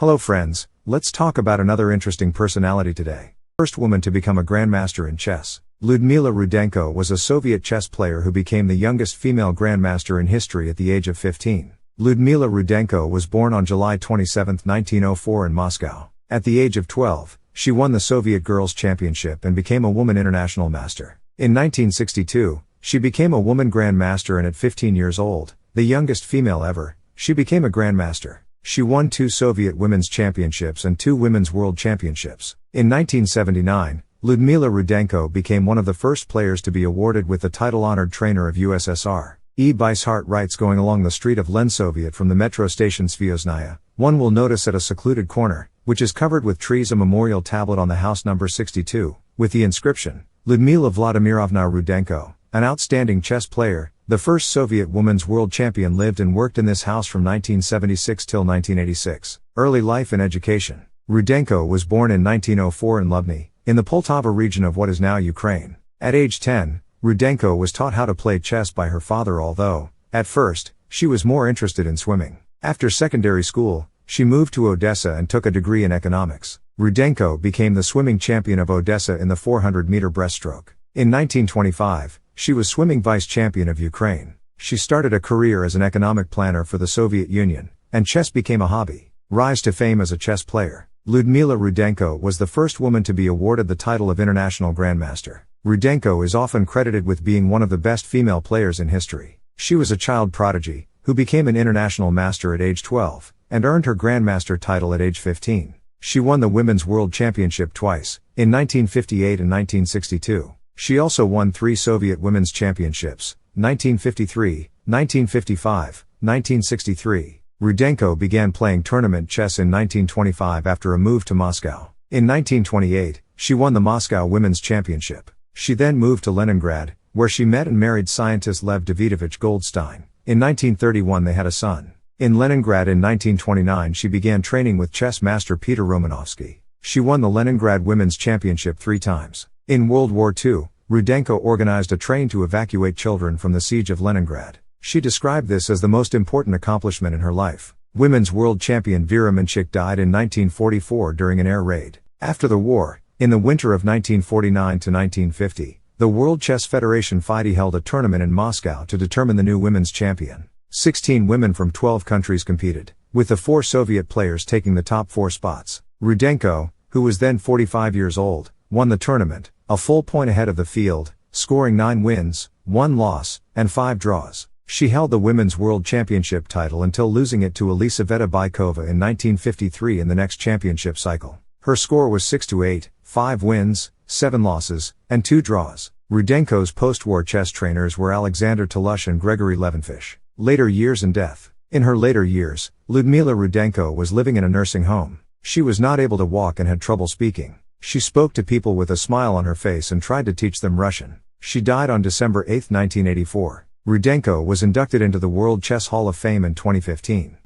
Hello friends, let's talk about another interesting personality today. First woman to become a grandmaster in chess. Lyudmila Rudenko was a Soviet chess player who became the youngest female grandmaster in history at the age of 15. Lyudmila Rudenko was born on July 27, 1904 in Moscow. At the age of 12, she won the Soviet Girls' Championship and became a woman international master. In 1962, she became a woman grandmaster, and at 15 years old, the youngest female ever, she became a grandmaster. She won 2 Soviet Women's Championships and 2 Women's World Championships. In 1979, Lyudmila Rudenko became one of the first players to be awarded with the title-honored Trainer of USSR. Bishard writes, going along the street of Lensoviet from the metro station Zviozdnaya, one will notice at a secluded corner, which is covered with trees, a memorial tablet on the house number 62, with the inscription, Ludmila Vladimirovna Rudenko, an outstanding chess player, the first Soviet women's world champion, lived and worked in this house from 1976 till 1986. Early life and education. Rudenko was born in 1904 in Lubny, in the Poltava region of what is now Ukraine. At age 10, Rudenko was taught how to play chess by her father, although, at first, she was more interested in swimming. After secondary school, she moved to Odessa and took a degree in economics. Rudenko became the swimming champion of Odessa in the 400-meter breaststroke. In 1925, she was swimming vice champion of Ukraine. She started a career as an economic planner for the Soviet Union, and chess became a hobby. Rise to fame as a chess player. Lyudmila Rudenko was the first woman to be awarded the title of International Grandmaster. Rudenko is often credited with being one of the best female players in history. She was a child prodigy, who became an international master at age 12, and earned her Grandmaster title at age 15. She won the Women's World Championship twice, in 1958 and 1962. She also won 3 Soviet Women's Championships, 1953, 1955, 1963. Rudenko began playing tournament chess in 1925 after a move to Moscow. In 1928, she won the Moscow Women's Championship. She then moved to Leningrad, where she met and married scientist Lev Davidovich Goldstein. In 1931 they had a son. In Leningrad in 1929 she began training with chess master Peter Romanovsky. She won the Leningrad Women's Championship 3 times. In World War II, Rudenko organized a train to evacuate children from the siege of Leningrad. She described this as the most important accomplishment in her life. Women's world champion Vera Minchik died in 1944 during an air raid. After the war, in the winter of 1949 to 1950, the World Chess Federation FIDE held a tournament in Moscow to determine the new women's champion. 16 women from 12 countries competed, with the 4 Soviet players taking the top 4 spots. Rudenko, who was then 45 years old, won the tournament, a full point ahead of the field, scoring 9 wins, 1 loss, and 5 draws. She held the Women's World Championship title until losing it to Elisaveta Baikova in 1953 in the next championship cycle. Her score was 6-8, 5 wins, 7 losses, and 2 draws. Rudenko's post-war chess trainers were Alexander Zaitsev and Gregory Levenfish. Later years and death. In her later years, Lyudmila Rudenko was living in a nursing home. She was not able to walk and had trouble speaking. She spoke to people with a smile on her face and tried to teach them Russian. She died on December 8, 1984. Rudenko was inducted into the World Chess Hall of Fame in 2015.